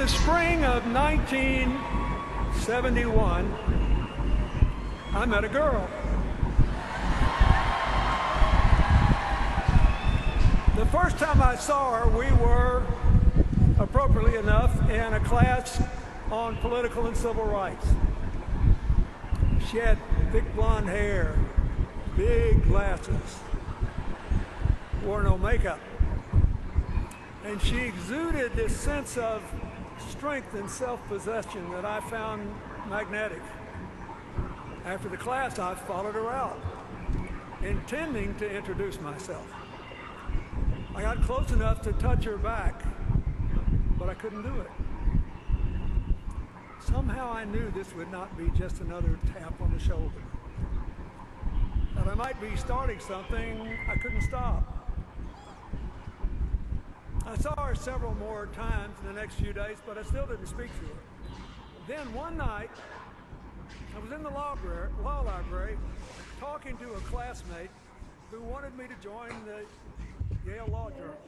the spring of 1971, I met a girl. The first time I saw her, we were, appropriately enough, in a class on political and civil rights. She had thick blonde hair, big glasses, wore no makeup. And she exuded this sense of strength and self-possession that I found magnetic. After the class, I followed her out, intending to introduce myself. I got close enough to touch her back, but I couldn't do it. Somehow I knew this would not be just another tap on the shoulder. That I might be starting something I couldn't stop. I saw her several more times in the next few days, but I still didn't speak to her. Then one night, I was in the law library talking to a classmate who wanted me to join the Yale Law Journal.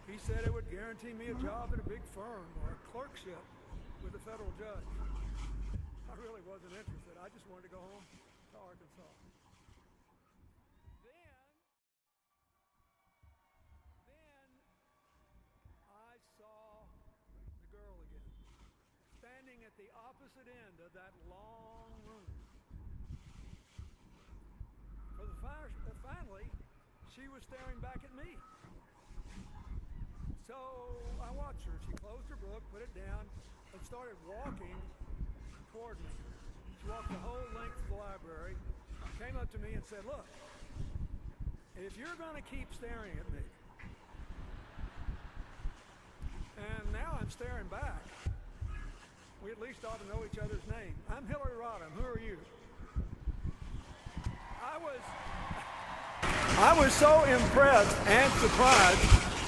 He said it would guarantee me a job at a big firm or a clerkship with a federal judge. I really wasn't interested. I just wanted to go home to Arkansas. Then I saw the girl again, standing at the opposite end of that long room. Finally, she was staring back at me. So I watched her. She closed her book, put it down, and started walking toward me. She walked the whole length of the library, came up to me and said, "Look, if you're going to keep staring at me," and now I'm staring back, we at least ought to know each other's name. I'm Hillary Rodham. Who are you? I was so impressed and surprised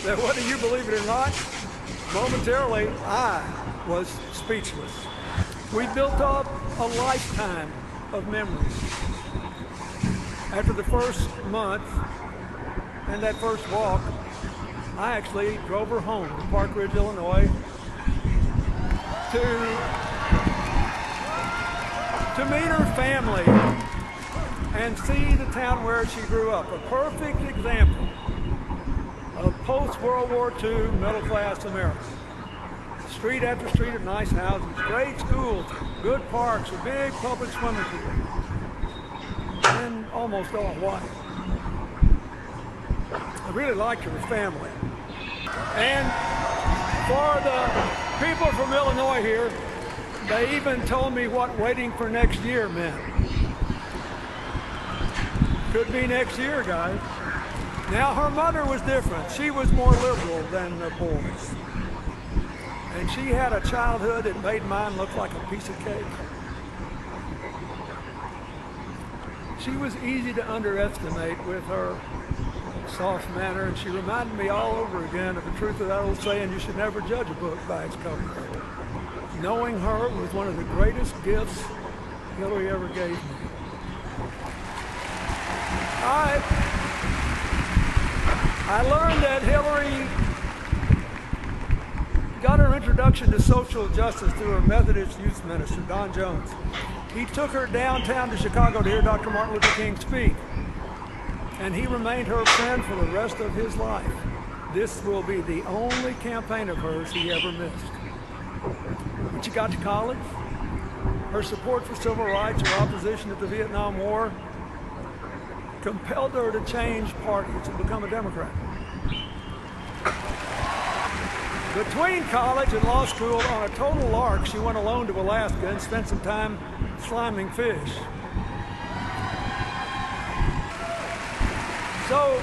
that, whether you believe it or not, momentarily I was speechless. We built up a lifetime of memories. After the first month and that first walk, I actually drove her home to Park Ridge, Illinois, to meet her family and see the town where she grew up. A perfect example of post-World War II middle-class America. Street after street of nice houses, great schools, good parks, a big public swimming pool, and almost all white. I really liked her family. And for the people from Illinois here, they even told me what waiting for next year meant. Could be next year, guys. Now, her mother was different. She was more liberal than the boys. And she had a childhood that made mine look like a piece of cake. She was easy to underestimate with her soft manner, and she reminded me all over again of the truth of that old saying, you should never judge a book by its cover. Knowing her was one of the greatest gifts Hillary ever gave me. I learned that Hillary got her introduction to social justice through her Methodist youth minister, Don Jones. He took her downtown to Chicago to hear Dr. Martin Luther King speak, and he remained her friend for the rest of his life. This will be the only campaign of hers he ever missed. When she got to college, her support for civil rights, her opposition to the Vietnam War, compelled her to change parties and become a Democrat. Between college and law school, on a total lark, she went alone to Alaska and spent some time sliming fish. So,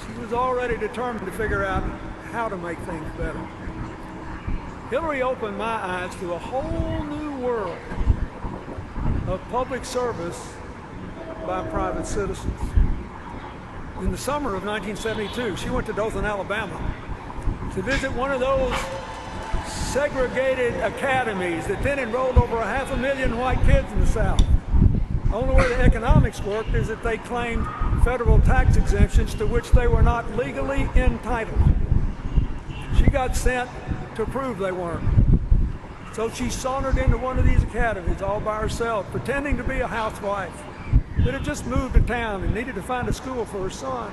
she was already determined to figure out how to make things better. Hillary opened my eyes to a whole new world of public service by private citizens. In the summer of 1972, she went to Dothan, Alabama, to visit one of those segregated academies that then enrolled over 500,000 white kids in the South. The only way the economics worked is that they claimed federal tax exemptions to which they were not legally entitled. She got sent to prove they weren't. So she sauntered into one of these academies all by herself, pretending to be a housewife that had just moved to town and needed to find a school for her son.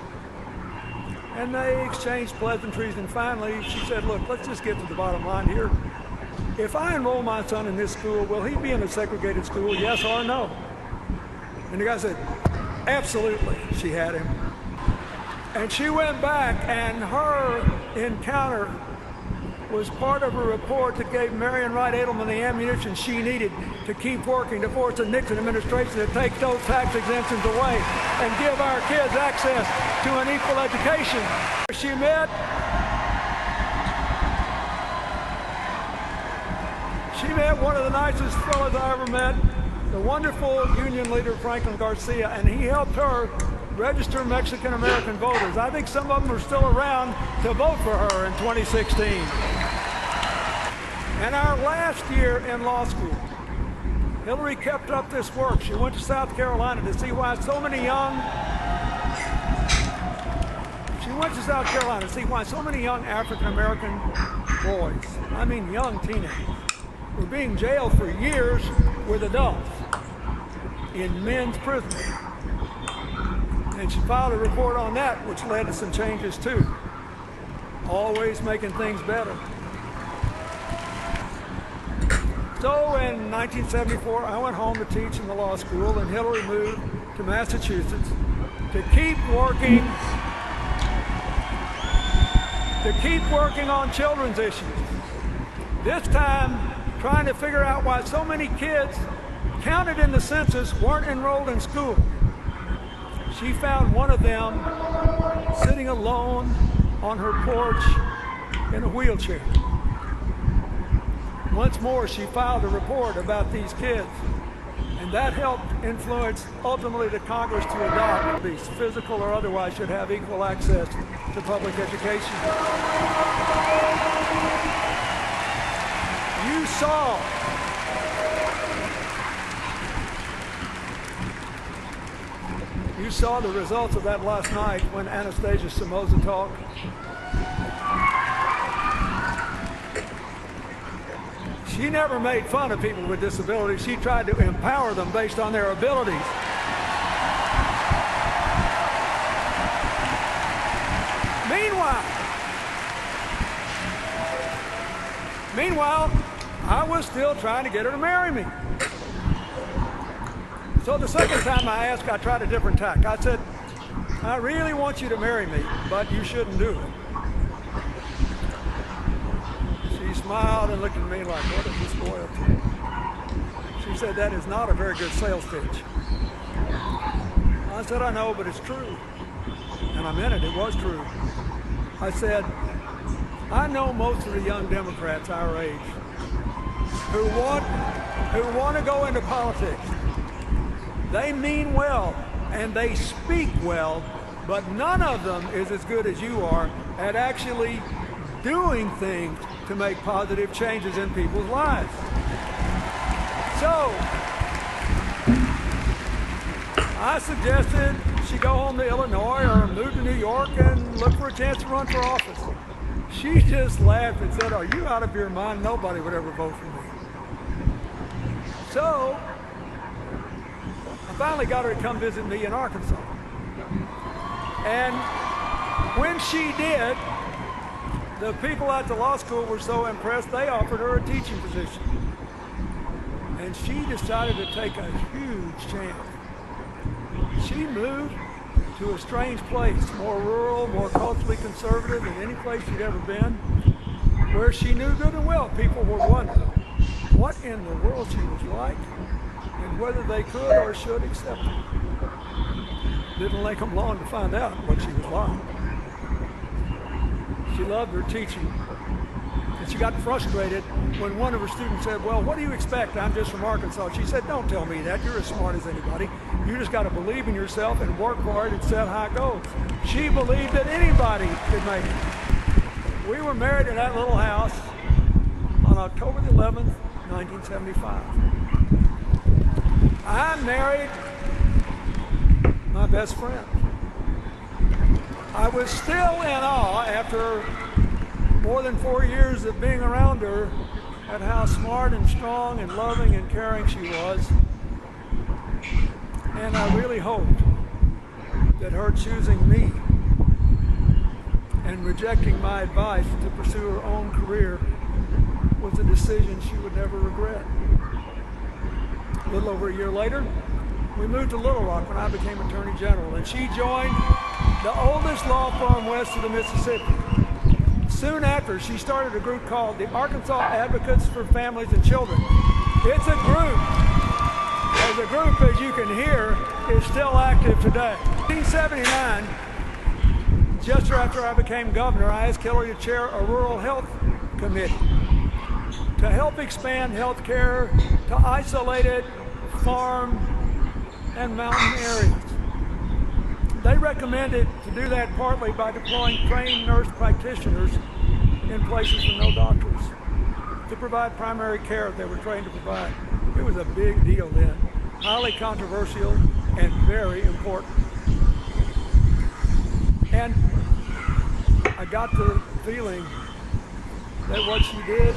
And they exchanged pleasantries, and finally she said, look, let's just get to the bottom line here. If I enroll my son in this school, will he be in a segregated school, yes or no? And the guy said, absolutely. She had him. And she went back, and her encounter was part of a report that gave Marion Wright Edelman the ammunition she needed to keep working to force the Nixon administration to take those tax exemptions away and give our kids access to an equal education. She met one of the nicest fellows I ever met, the wonderful union leader Franklin Garcia, and he helped her register Mexican-American voters. I think some of them are still around to vote for her in 2016. And our last year in law school, Hillary kept up this work. She went to South Carolina to see why so many young African-American boys, I mean young teenagers, were being jailed for years with adults in men's prisons. And she filed a report on that, which led to some changes too. Always making things better. So in 1974, I went home to teach in the law school, and Hillary moved to Massachusetts to keep working on children's issues. This time, trying to figure out why so many kids counted in the census weren't enrolled in school. She found one of them sitting alone on her porch in a wheelchair. Once more, she filed a report about these kids, and that helped influence ultimately the Congress to adopt these physical or otherwise should have equal access to public education. You saw the results of that last night when Anastasia Somoza talked. She never made fun of people with disabilities. She tried to empower them based on their abilities. Meanwhile, I was still trying to get her to marry me. So the second time I asked, I tried a different tack. I said, I really want you to marry me, but you shouldn't do it. She smiled and looked at me like, what is this boy up to? She said, that is not a very good sales pitch. I said, I know, but it's true. And I meant it, it was true. I said, I know most of the young Democrats our age who want to go into politics. They mean well and they speak well, but none of them is as good as you are at actually doing things to make positive changes in people's lives. So I suggested she go home to Illinois or move to New York and look for a chance to run for office. She just laughed and said, are you out of your mind? Nobody would ever vote for me. So I finally got her to come visit me in Arkansas. And when she did, the people at the law school were so impressed, they offered her a teaching position. And she decided to take a huge chance. She moved to a strange place, more rural, more culturally conservative than any place she'd ever been, where she knew good and well people were wondering what in the world she was like and whether they could or should accept her. Didn't take them long to find out what she was like. She loved her teaching, and she got frustrated when one of her students said, well, what do you expect? I'm just from Arkansas. She said, don't tell me that. You're as smart as anybody. You just got to believe in yourself and work hard and set high goals. She believed that anybody could make it. We were married in that little house on October the 11th, 1975. I married my best friend. I was still in awe after more than 4 years of being around her at how smart and strong and loving and caring she was. And I really hoped that her choosing me and rejecting my advice to pursue her own career was a decision she would never regret. A little over a year later, we moved to Little Rock when I became Attorney General, and she joined the oldest law firm west of the Mississippi. Soon after, she started a group called the Arkansas Advocates for Families and Children. It's a group, as you can hear, is still active today. In 1979, just after I became governor, I asked Hillary to chair a rural health committee to help expand health care to isolated farm and mountain areas. They recommended to do that partly by deploying trained nurse practitioners in places with no doctors to provide primary care they were trained to provide. It was a big deal then, highly controversial and very important. And I got the feeling that what she did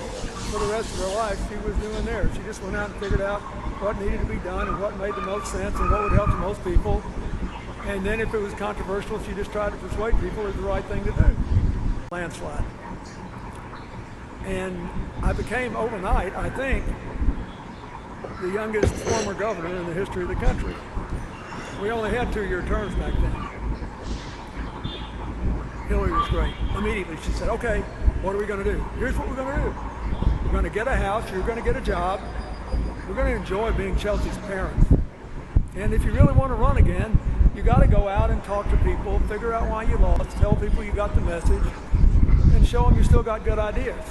for the rest of her life, she was doing there. She just went out and figured out what needed to be done and what made the most sense and what would help the most people. And then if it was controversial, she just tried to persuade people it was the right thing to do. Landslide. And I became overnight, I think, the youngest former governor in the history of the country. We only had 2-year terms back then. Hillary was great. Immediately she said, okay, what are we going to do? Here's what we're going to do. We're going to get a house, you're going to get a job, we're going to enjoy being Chelsea's parents. And if you really want to run again, you got to go out and talk to people, figure out why you lost, tell people you got the message, and show them you still got good ideas.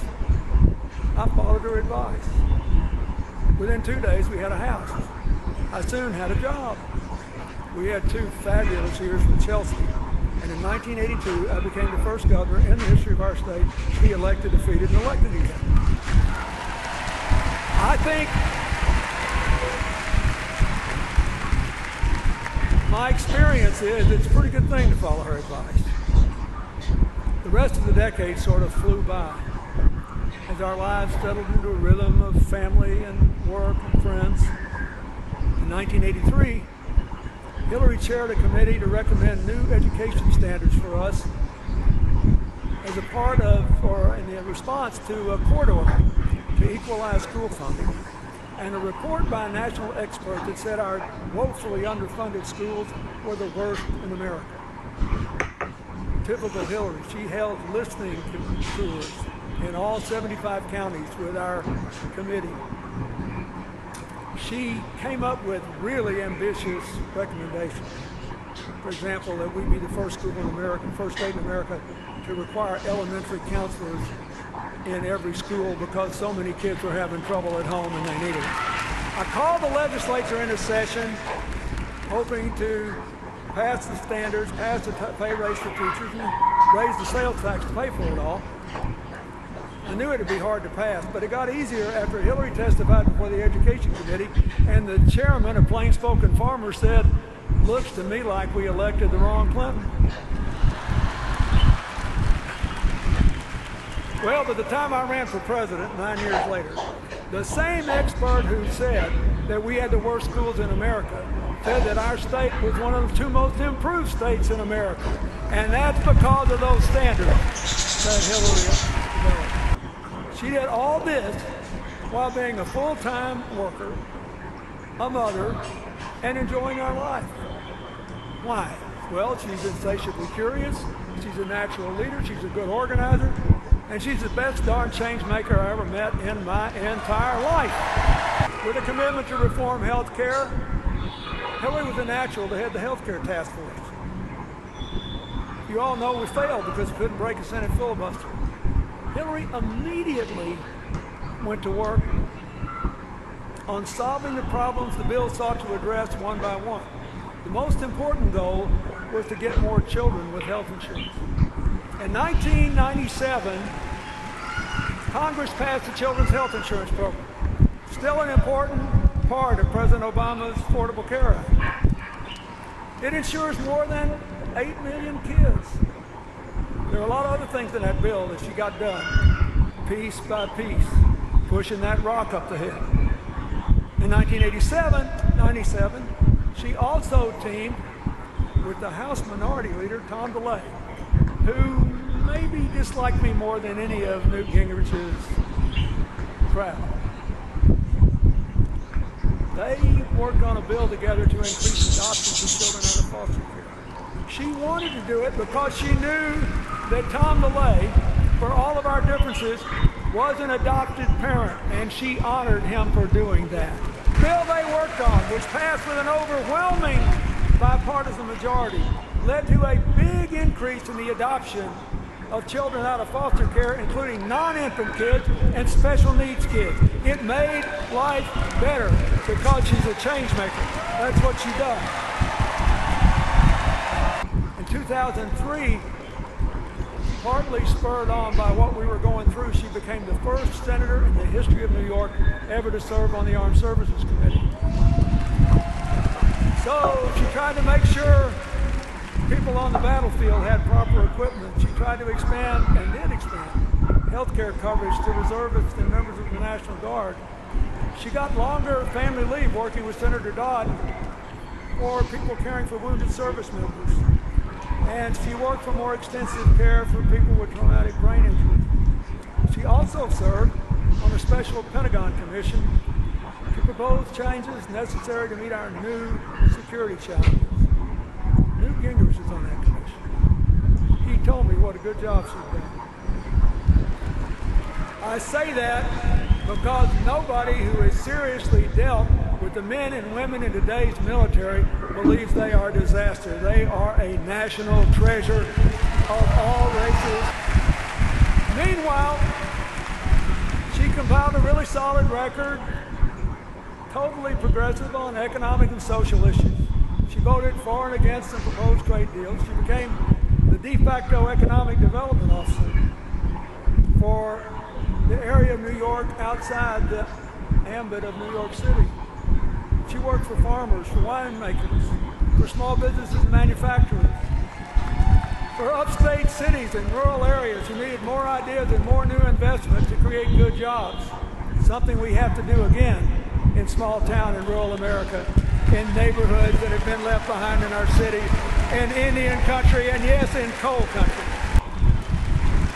I followed her advice. Within 2 days, we had a house. I soon had a job. We had 2 fabulous years with Chelsea. And in 1982, I became the first governor in the history of our state to be elected, defeated, and elected again. I think my experience is it's a pretty good thing to follow her advice. The rest of the decade sort of flew by as our lives settled into a rhythm of family and work and friends. In 1983, Hillary chaired a committee to recommend new education standards for us as a part of, or in the response to a court order to equalize school funding, and a report by a national expert that said our woefully underfunded schools were the worst in America. Typical Hillary, she held listening tours in all 75 counties with our committee. She came up with really ambitious recommendations. For example, that we be the first school in America, first state in America to require elementary counselors in every school because so many kids were having trouble at home and they needed it. I called the legislature into session hoping to pass the standards, pass the pay raise for teachers, and raise the sales tax to pay for it all. I knew it would be hard to pass, but it got easier after Hillary testified before the Education Committee, and the chairman, a plain-spoken farmer, said, "Looks to me like we elected the wrong Clinton." Well, by the time I ran for president 9 years later, the same expert who said that we had the worst schools in America said that our state was one of the 2 most improved states in America. And that's because of those standards that Hillary developed. She did all this while being a full-time worker, a mother, and enjoying our life. Why? Well, she's insatiably curious, she's a natural leader, she's a good organizer, and she's the best darn change maker I ever met in my entire life. With a commitment to reform health care, Hillary was a natural to head the health care task force. You all know we failed because we couldn't break a Senate filibuster. Hillary immediately went to work on solving the problems the bill sought to address one by one. The most important goal was to get more children with health insurance. In 1997, Congress passed the Children's Health Insurance Program, still an important part of President Obama's Affordable Care Act. It insures more than 8 million kids There are a lot of other things in that bill that she got done, piece by piece, pushing that rock up the hill. In 1997, she also teamed with the House Minority Leader, Tom DeLay, who maybe disliked me more than any of Newt Gingrich's crowd. They worked on a bill together to increase adoptions of children out of foster care. She wanted to do it because she knew that Tom DeLay, for all of our differences, was an adopted parent, and she honored him for doing that. The bill they worked on, which passed with an overwhelming bipartisan majority, led to a big increase in the adoption of children out of foster care, including non-infant kids and special needs kids. It made life better because she's a change maker. That's what she does. In 2003, partly spurred on by what we were going through, she became the first senator in the history of New York ever to serve on the Armed Services Committee. So she tried to make sure people on the battlefield had proper equipment. She tried to expand, and did expand, health care coverage to reservists and members of the National Guard. She got longer family leave working with Senator Dodd for people caring for wounded service members. And she worked for more extensive care for people with traumatic brain injury. She also served on a special Pentagon commission to propose changes necessary to meet our new security challenges. Newt Gingrich is on that commission. He told me what a good job she's done. I say that because nobody who has seriously dealt with the men and women in today's military believes they are a disaster. They are a national treasure of all races. Meanwhile, she compiled a really solid record, totally progressive on economic and social issues. She voted for and against some proposed trade deals. She became the de facto economic development officer for the area of New York outside the ambit of New York City. She worked for farmers, for winemakers, for small businesses and manufacturers, for upstate cities and rural areas who needed more ideas and more new investment to create good jobs. Something we have to do again in small town and rural America, in neighborhoods that have been left behind in our cities, in Indian country, and yes, in coal country.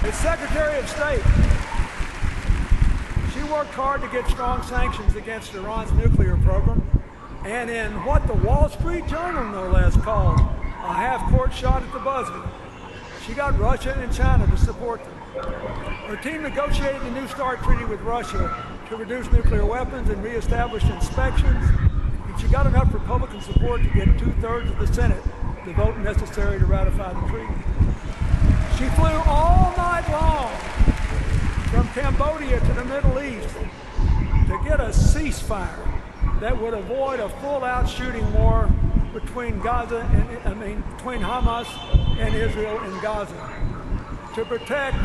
As Secretary of State, she worked hard to get strong sanctions against Iran's nuclear program, and in what the Wall Street Journal no less called a half-court shot at the buzzer, she got Russia and China to support them. Her team negotiated the New START treaty with Russia to reduce nuclear weapons and reestablish inspections. And she got enough Republican support to get 2/3 of the Senate the vote necessary to ratify the treaty. She flew all night long from Cambodia to the Middle East to get a ceasefire that would avoid a full-out shooting war between between Hamas and Israel in Gaza, to protect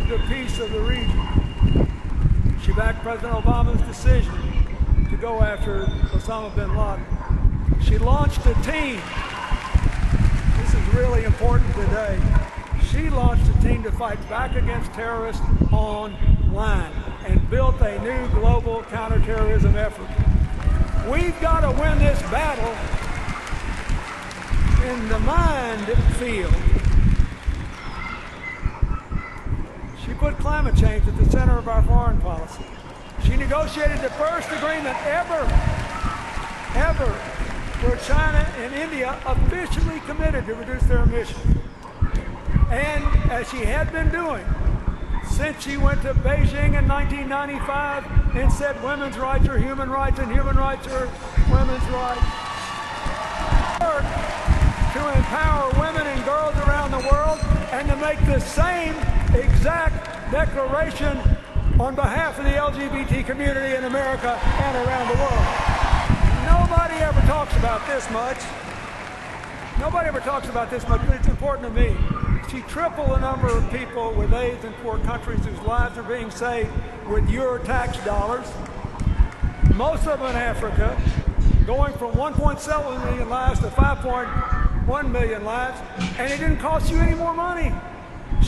the peace of the region. She backed President Obama's decision to go after Osama bin Laden. She launched a team. This is really important today. She launched a team to fight back against terrorists online and built a new global counterterrorism effort. We've got to win this battle in the mind field. She put climate change at the center of our foreign policy. She negotiated the first agreement ever, where China and India officially committed to reduce their emissions. And as she had been doing since she went to Beijing in 1995 and said women's rights are human rights and human rights are women's rights. Work to empower women and girls around the world and to make the same exact declaration on behalf of the LGBT community in America and around the world. Nobody ever talks about this much. Nobody ever talks about this much, but it's important to me. She tripled the number of people with AIDS in poor countries whose lives are being saved with your tax dollars. Most of them in Africa, going from 1.7 million lives to 5.1 million lives, and it didn't cost you any more money.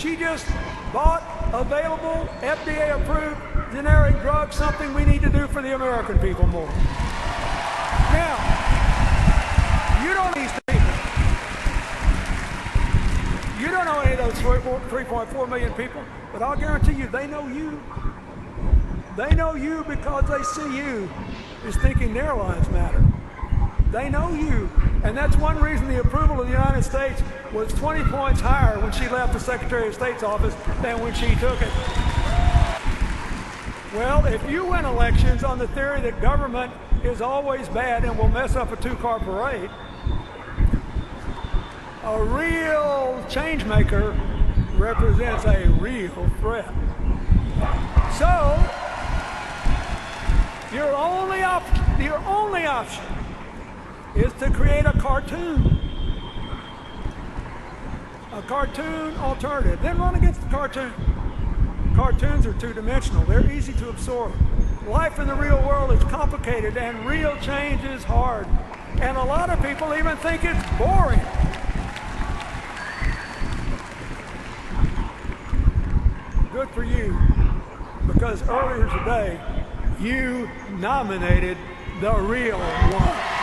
She just bought available, FDA-approved generic drugs, something we need to do for the American people more. Now, you don't know these people. You don't know any of those 3.4 million people, but I'll guarantee you they know you. They know you because they see you as thinking their lives matter. They know you. And that's one reason the approval of the United States was 20 points higher when she left the Secretary of State's office than when she took it. Well, if you win elections on the theory that government is always bad and will mess up a two-car parade, a real change maker represents a real threat. So, your only option is to create a cartoon alternative. Then run against the cartoon. Cartoons are two-dimensional. They're easy to absorb. Life in the real world is complicated, and real change is hard. And a lot of people even think it's boring. Good for you, because earlier today, you nominated the real one.